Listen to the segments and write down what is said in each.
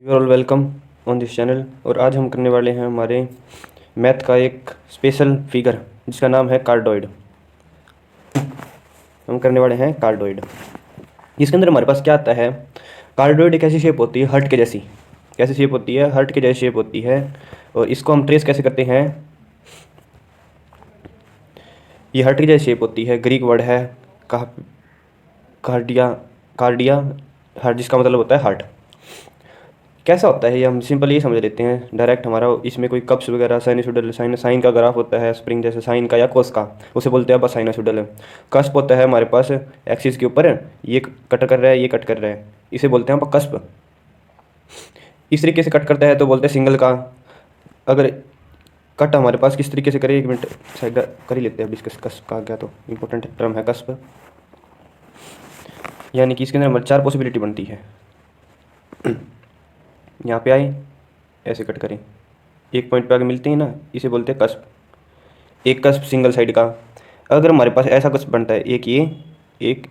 You are all welcome on this channel. और आज हम करने वाले हैं हमारे मैथ का एक स्पेशल फिगर जिसका नाम है कार्डोइड। हम करने वाले हैं कार्डोइड। इसके अंदर हमारे पास क्या आता है, कार्डोइड एक ऐसी शेप होती है हर्ट के जैसी। कैसी शेप होती है? हर्ट के जैसी शेप होती है। और इसको हम ट्रेस कैसे करते हैं? ये हर्ट की जैसी शेप होती है। ग्रीक वर्ड है कार्डिया कार्डिया हर्ट, जिसका मतलब होता है हार्ट। कैसा होता है ये हम सिंपल ये समझ लेते हैं डायरेक्ट। हमारा इसमें कोई कप्स वगैरह साइनसोइडल साइन का ग्राफ होता है, स्प्रिंग जैसे साइन का या कोस का, उसे बोलते हैं बस साइनसोइडल। कस्प होता है हमारे पास एक्सिस के ऊपर, ये कट कर रहा है, ये कट कर रहा है, इसे बोलते हैं कस्प। इस तरीके से कट करता है तो बोलते हैं सिंगल का। अगर कट हमारे पास किस तरीके से करे, 1 मिनट साइड कर ही लेते हैं डिस्कस। कस्प का क्या तो इंपॉर्टेंट टर्म है कस्प, यानी कि इसके अंदर हमारी 4 पॉसिबिलिटी बनती है। यहाँ पे आए, ऐसे कट करें, एक पॉइंट पे आगे मिलते हैं ना, इसे बोलते हैं कस्प। एक कस्प सिंगल साइड का। अगर हमारे पास ऐसा कस्प बनता है, एक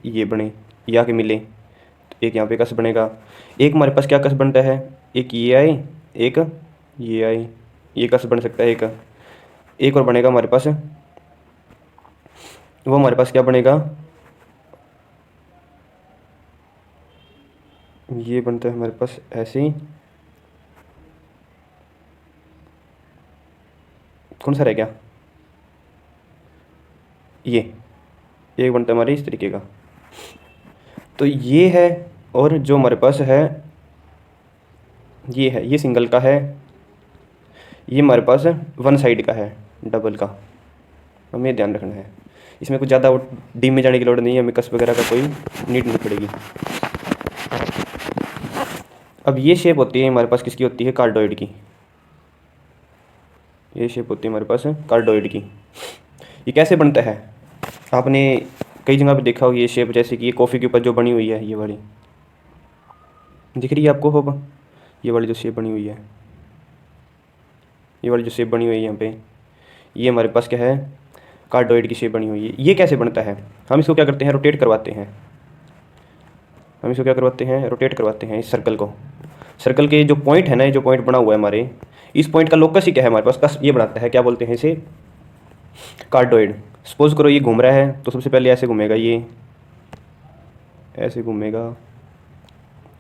ये बने, ये आके मिले, तो एक यहाँ पे कस्प बनेगा। एक हमारे पास क्या कस्प बनता है, एक ये आए, एक ये आए, ये कस्प बन सकता है। एक और बनेगा हमारे पास, वो हमारे पास क्या बनेगा, ये बनता है हमारे पास ऐसे ही। कौन सा रह गया, ये एक बनता है हमारे इस तरीके का। तो ये है। और जो हमारे पास है, ये है, ये सिंगल का है। ये हमारे पास वन साइड का है, डबल का। हमें ध्यान रखना है, इसमें कुछ ज़्यादा डीप में जाने की लोड़ नहीं है, हमें कस वगैरह का कोई नीड नहीं पड़ेगी। अब ये शेप होती है हमारे पास, किसकी होती है, कार्डोइड की। ये शेप होती है हमारे पास कार्डोइड की। ये कैसे बनता है, आपने कई जगह पे देखा होगा ये शेप, जैसे कि ये कॉफ़ी के ऊपर जो बनी हुई है, ये वाली दिख रही है आपको होगा, ये वाली जो शेप बनी हुई है, ये वाली जो शेप बनी हुई है यहाँ पे, ये हमारे पास क्या है, कार्डोइड की शेप बनी हुई है। ये कैसे बनता है, हम इसको क्या करते हैं, रोटेट करवाते हैं। हम इसको क्या करवाते हैं, रोटेट करवाते हैं इस सर्कल को। सर्कल के जो पॉइंट है ना, ये जो पॉइंट बना हुआ है हमारे, इस पॉइंट का लोकस ही क्या है हमारे पास, कस ये बनाता है, क्या बोलते हैं इसे, कार्डोइड। सपोज करो ये घूम रहा है, तो सबसे पहले ऐसे घूमेगा, ये ऐसे घूमेगा,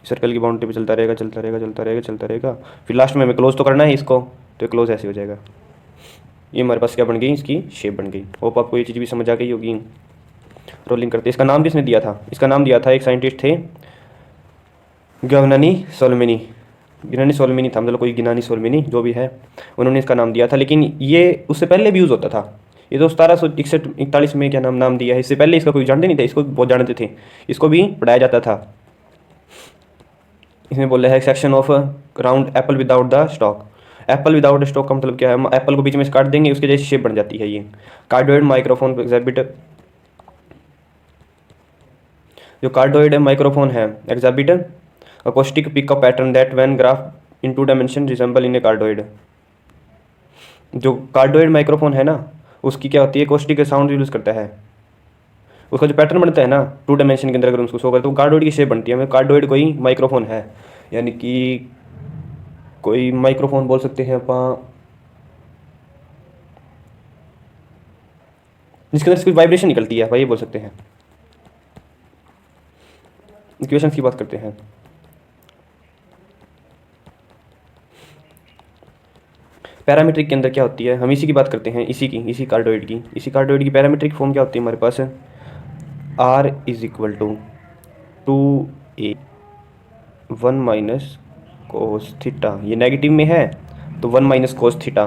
सर्कल की बाउंड्री पे चलता रहेगा, चलता रहेगा, चलता रहेगा, चलता रहेगा। फिर लास्ट में हमें क्लोज तो करना है इसको, तो क्लोज ऐसे हो जाएगा। ये हमारे पास क्या बन गई, इसकी शेप बन गई। होप आपको ये चीज़ भी समझ आ गई होगी। रोलिंग करते, इसका नाम किसने दिया था, इसका नाम दिया था एक साइंटिस्ट थे, गिनानी सोलमिनी। गिनानी सोलमिनी था, मतलब कोई गिनानी सोलमिनी जो भी है, उन्होंने इसका नाम दिया था। लेकिन ये उससे पहले भी यूज़ होता था। ये तो 1761-41 में क्या नाम नाम दिया है, इससे पहले इसका कोई जानते नहीं थे, इसको बहुत जानते थे, इसको भी पढ़ाया जाता था। इसमें बोला है section of round Apple without the stock. Apple without stock का मतलब क्या है, हम एप्पल को बीच में से काट देंगे, उसके जैसी शेप बन जाती है ये। कार्डोइड माइक्रोफोन एग्जिबिट, जो कार्डोइड माइक्रोफोन है exhibit acoustic pick up pattern that when graph in 2 dimension resemble in a cardioid. जो कार्डोइड माइक्रोफोन है ना, उसकी क्या होती है, अकोस्टिक साउंड यूज़ करता है। उसका जो पैटर्न बनता है ना 2 डायमेंशन के अंदर, अगर उसको शो करें तो कार्डोइड की शेप बनती है। हमें कार्डोइड कोई माइक्रोफोन है, यानी कि कोई माइक्रोफोन बोल सकते हैं आप, जिसके अंदर से कोई वाइब्रेशन निकलती है, भाई ये बोल सकते हैं। इक्वेशंस की बात करते हैं। पैरामीट्रिक के अंदर क्या होती है, हम इसी की बात करते हैं, इसी कार्डोइड की। इसी कार्डोइड की पैरामीट्रिक फॉर्म क्या होती है हमारे पास, R is equal to 2a 1 minus cos theta. ये नेगेटिव में है तो 1 माइनस कोस थीटा।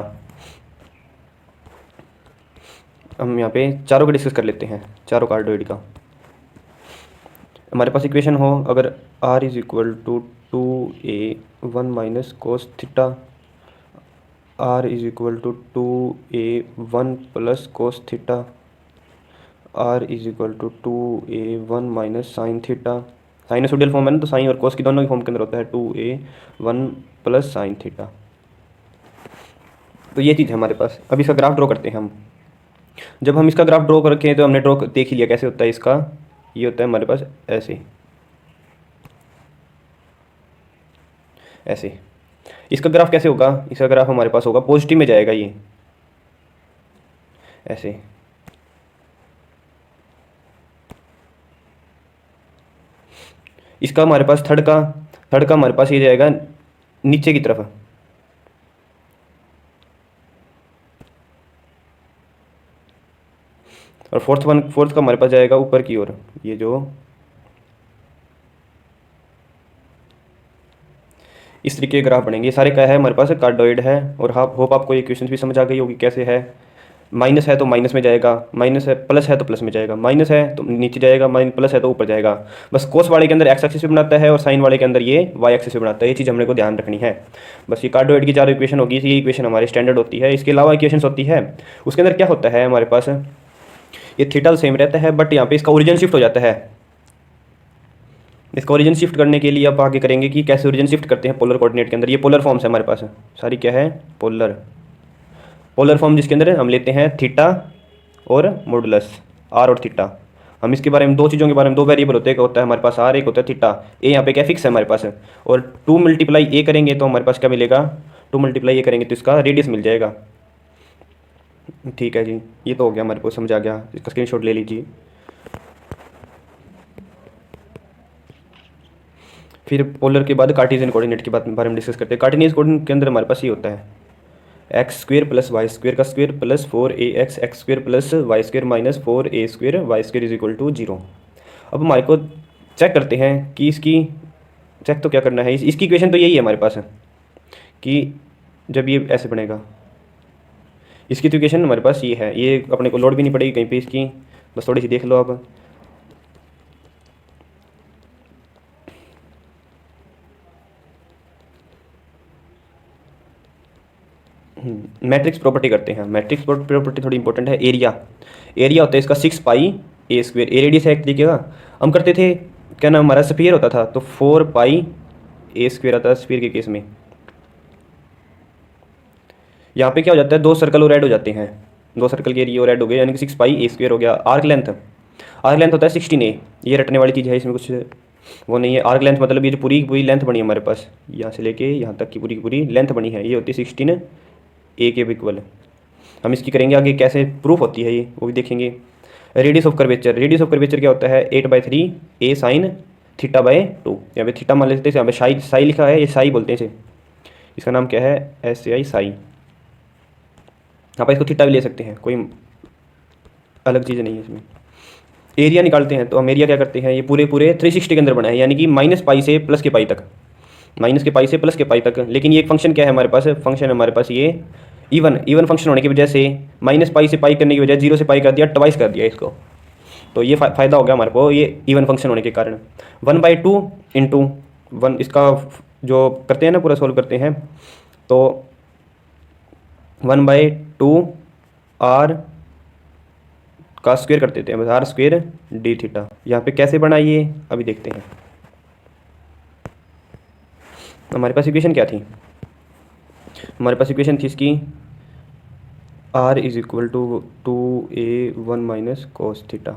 हम यहाँ पे चारों का डिस्कस कर लेते हैं, चारों कार्डोइड का। हमारे पास इक्वेशन हो, अगर R is equal to 2a 1 minus cos theta, R is equal to 2a 1 plus cos theta, R is equal to 2a 1 minus sine theta. Sinusoidal form है ना, तो साइन और कोस की दोनों की फॉर्म के अंदर होता है 2a 1 प्लस साइन थीटा। तो ये चीज़ है हमारे पास। अब इसका ग्राफ ड्रॉ करते हैं हम। जब हम इसका ग्राफ ड्रॉ करके, तो हमने ड्रॉ देख ही लिया कैसे होता है इसका। ये होता है हमारे पास ऐसे, ऐसे। इसका ग्राफ कैसे होगा, इसका ग्राफ हमारे पास होगा पॉजिटिव में जाएगा ये ऐसे। इसका हमारे पास थर्ड का हमारे पास ये जाएगा नीचे की तरफ, और फोर्थ का हमारे पास जाएगा ऊपर की ओर। ये जो इस तरीके के ग्राफ बनेंगे। ये सारे क्या है हमारे पास कार्डोइड है। और होप आपको ये क्वेश्चन भी समझ आ गई होगी कैसे है। माइनस है तो माइनस में जाएगा, माइनस है प्लस है तो प्लस में जाएगा, माइनस है तो नीचे जाएगा, प्लस है तो ऊपर जाएगा। बस कोस वाले के अंदर एक्स एक्सिस पे बनाता है और साइन वाले के अंदर ये वाई एक्सिस पे बनाता है। ये चीज़ हमने को ध्यान रखनी है। बस ये कार्डोइड की 4 इक्वेशन होगी, ये इक्वेशन हमारी स्टैंडर्ड होती है। इसके अलावा इक्वेशन होती है उसके अंदर क्या होता है हमारे पास, ये थीटा सेम रहता है बट यहाँ पे इसका ओरिजिन शिफ्ट हो जाता है। इसका ओरिजिन शिफ्ट करने के लिए आप आगे करेंगे कि कैसे ओरिजिन शिफ्ट करते हैं पोलर कोऑर्डिनेट के अंदर। ये पोलर फॉर्म्स है हमारे पास सारी, क्या है पोलर फॉर्म, जिसके अंदर हम लेते हैं थीटा और मॉडुलस आर और थीटा। हम इसके बारे में 2 चीज़ों के बारे में, 2 वेरिएबल होते हैं, एक होता है हमारे पास आर, एक होता है थीटा। ए यहाँ पे क्या फिक्स है हमारे पास, और 2 मल्टीप्लाई ए करेंगे तो हमारे पास क्या मिलेगा, 2 मल्टीप्लाई ए करेंगे तो इसका रेडियस मिल जाएगा। ठीक है जी, ये तो हो गया, हमारे को समझ आ गया। इसका स्क्रीनशॉट ले लीजिए। फिर पोलर के बाद कार्टेशियन कोऑर्डिनेट के बारे में डिस्कस करते हैं। कार्टेशियन कोऑर्डिनेट के अंदर हमारे पास ये होता है x square plus y square का square plus 4ax x square plus y square minus 4a square y square is equal to 0। अब हमारे को चेक करते हैं कि इसकी चेक तो क्या करना है, इसकी इक्वेशन तो यही है हमारे पास कि जब ये ऐसे बनेगा, इसकी तो इक्वेशन हमारे पास ये है। ये अपने को लोड भी नहीं पड़ेगी कहीं पे इसकी, बस थोड़ी सी देख लो आप। मैट्रिक्स प्रॉपर्टी करते हैं। मैट्रिक्स प्रॉपर्टी थोड़ी इंपॉर्टेंट है। एरिया होता है इसका 6 पाई ए स्क्वेयर, ए रेडियस है एक तरीके का। हम करते थे क्या नाम हमारा स्फीयर होता था तो 4 पाई ए स्क्वेयर आता है स्फीयर के केस में। यहाँ पे क्या हो जाता है, 2 सर्कल और ऐड हो जाते हैं, 2 सर्कल के एरिया और ऐड हो गए, यानी कि 6 पाई ए स्क्वेयर हो गया। आर्क लेंथ होता है 16a। ये रटने वाली चीज़ है, इसमें कुछ वो नहीं है। आर्क लेंथ मतलब ये जो पूरी पूरी लेंथ बनी है हमारे पास, यहाँ से लेके यहाँ तक की पूरी की पूरी लेंथ बनी है, ये होती है 16 ए के इक्वल। हम इसकी करेंगे आगे कैसे प्रूफ होती है ये, वो भी देखेंगे। रेडियस ऑफ कर्वेचर क्या होता है, 8/3 ए साइन थीटा बाय 2। यहाँ पे थीटा मान लेते हैं, यहाँ पे साई लिखा है, ये साई बोलते हैं इसे, इसका नाम क्या है SAI साई। आप इसको थीटा भी ले सकते हैं, कोई अलग चीज़ नहीं है इसमें। एरिया निकालते हैं तो हम एरिया क्या करते हैं, ये पूरे 360 के अंदर बना है, यानी कि -π से प्लस के पाई तक, माइनस के पाई से प्लस के पाई तक। लेकिन ये एक फंक्शन क्या है हमारे पास, फंक्शन हमारे पास ये इवन फंक्शन होने की वजह से -π से पाई करने की वजह 0 से पाई कर दिया, ट्वाइस कर दिया इसको। तो ये फ़ायदा हो गया हमारे को ये इवन फंक्शन होने के कारण। 1/2 इंटू 1, इसका जो करते हैं ना पूरा सोल्व करते हैं तो 1/2 आर का स्क्वेयर कर देते हैं, बस आर स्क्वेयर डी थीटा। यहाँ पे कैसे बनाइए अभी देखते हैं। हमारे पास इक्वेशन क्या थी, हमारे पास इक्वेशन थी इसकी r is equal to 2a1 minus cos theta.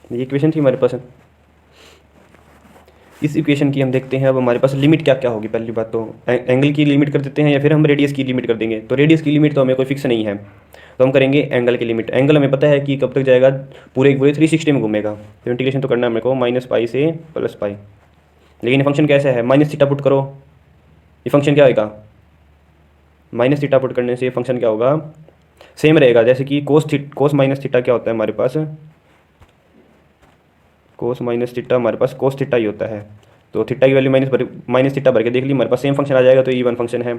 ये इक्वेशन थी हमारे पास। इस इक्वेशन की हम देखते हैं अब हमारे पास लिमिट क्या क्या होगी। पहली बात तो एंगल की लिमिट कर देते हैं या फिर हम रेडियस की लिमिट कर देंगे। तो रेडियस की लिमिट तो हमें कोई फिक्स नहीं है, तो हम करेंगे एंगल की लिमिट। एंगल हमें पता है कि कब तक जाएगा, पूरे 360 में घूमेगा। तो इंटीग्रेशन तो करना है मेरे को -π से +π। लेकिन ये फंक्शन कैसा है, माइनस थीटा पुट करो, ये फंक्शन क्या होगा, माइनस थीटा पुट करने से ये फंक्शन क्या होगा, सेम रहेगा। जैसे कि कोस माइनस थीटा क्या होता है हमारे पास, कोस माइनस थीटा हमारे पास कोस थीटा ही होता है। तो थीटा की वैल्यू माइनस थीटा भर के देख ली, हमारे पास सेम फंक्शन आ जाएगा। तो इवन फंक्शन है,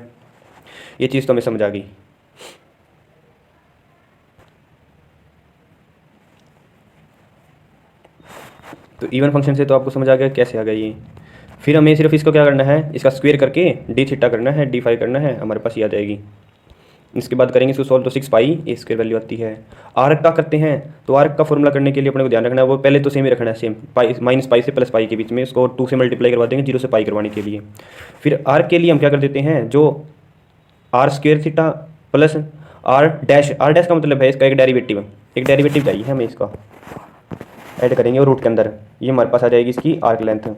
ये चीज़ तो हमें समझ आ गई। तो इवन फंक्शन से तो आपको समझ आ गया कैसे आ गया ये। फिर हमें सिर्फ इसको क्या करना है, इसका स्क्वायर करके डी थीटा करना है, d5 करना है, हमारे पास ये आ जाएगी। इसके बाद करेंगे इसको सॉल्व तो 6 पाई ए स्क्वायर वैल्यू आती है। आर्क का करते हैं तो आर्क का फॉर्मूला करने के लिए अपने को ध्यान रखना है, वो पहले तो सेम ही रखना है, सेम -π से +π के बीच में, इसको 2 से मल्टीप्लाई करवा देंगे 0 से पाई करवाने के लिए। फिर आर्क के लिए हम क्या कर देते हैं, जो R square theta plus R dash का मतलब है इसका एक डेरिवेटिव चाहिए हमें, इसका ऐड करेंगे और रूट के अंदर ये हमारे पास आ जाएगी इसकी आर्क लेंथ।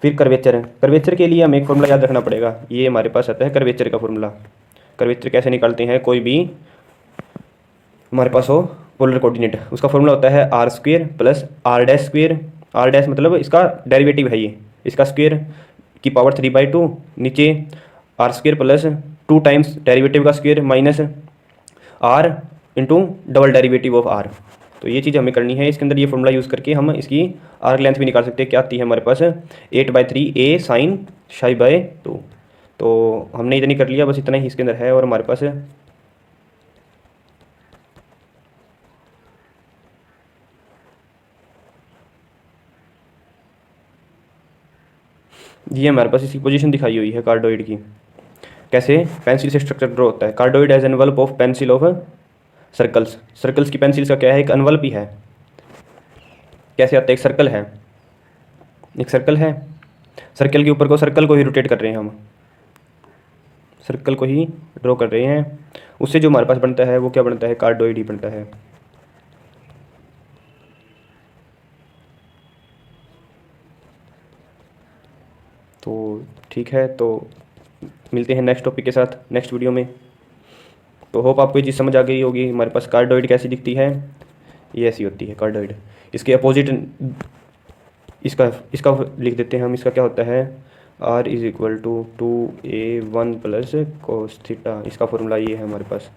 फिर कर्वेचर, कर्वेचर के लिए हमें एक फॉर्मूला याद रखना पड़ेगा। ये हमारे पास आता है कर्वेचर का फॉर्मूला। कर्वेचर कैसे निकालते हैं, कोई भी हमारे पास हो पोलर कोऑर्डिनेट, उसका फॉर्मूला होता है R square plus R dash square. R dash मतलब इसका डेरिवेटिव है ये, इसका स्क्वेयर की पावर 3/2, नीचे r square plus 2 times derivative का square minus r into double derivative of r. तो ये चीज़ हमें करनी है। इसके अंदर ये फॉर्मूला यूज़ करके हम इसकी आर्क लेंथ भी निकाल सकते हैं। क्या आती है हमारे पास, 8/3 a साइन π/2। तो हमने इतनी कर लिया, बस इतना ही इसके अंदर है। और हमारे पास ये हमारे पास इसकी पोजीशन दिखाई हुई है कार्डोइड की। कैसे पेंसिल से स्ट्रक्चर ड्रॉ होता है। Cardioid as envelope of pencil of circles. Circles की पेंसिल्स का क्या है, एक एनवलप ही है। कैसे आता है, एक सर्कल है, एक सर्कल है, सर्कल के ऊपर को सर्कल को ही रोटेट कर रहे हैं हम, सर्कल को ही ड्रॉ कर रहे हैं। उससे जो हमारे पास बनता है वो क्या बनता है, कार्डोइड ही बनता है। तो ठीक है, तो मिलते हैं नेक्स्ट टॉपिक के साथ नेक्स्ट वीडियो में। तो होप आपको ये चीज़ समझ आ गई होगी। हमारे पास कार्डोइड कैसी दिखती है, ये ऐसी होती है कार्डोइड। इसके अपोजिट इसका इसका लिख देते हैं हम। इसका क्या होता है, r is equal to 2a1 plus cos theta. इसका फॉर्मूला ये है हमारे पास।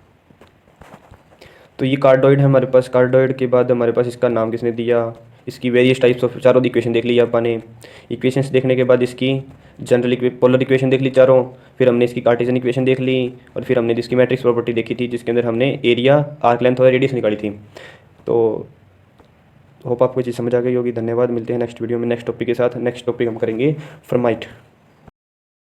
तो ये कार्डोइड है हमारे पास। कार्डोइड के बाद हमारे पास इसका नाम किसने दिया, इसकी वेरियस टाइप्स ऑफ चारों इक्वेशन देख ली अपन ने। इक्वेशंस देखने के बाद इसकी जनरल पोलर इक्वेशन देख ली चारों, फिर हमने इसकी कार्टेशियन इक्वेशन देख ली, और फिर हमने इसकी मैट्रिक्स प्रॉपर्टी देखी थी जिसके अंदर हमने एरिया, आर्क लेंथ और रेडियस निकाली थी। तो होप आपको ये चीज़ समझ आ गई होगी। धन्यवाद, मिलते हैं नेक्स्ट वीडियो में नेक्स्ट टॉपिक के साथ। नेक्स्ट टॉपिक हम करेंगे फर्माइट।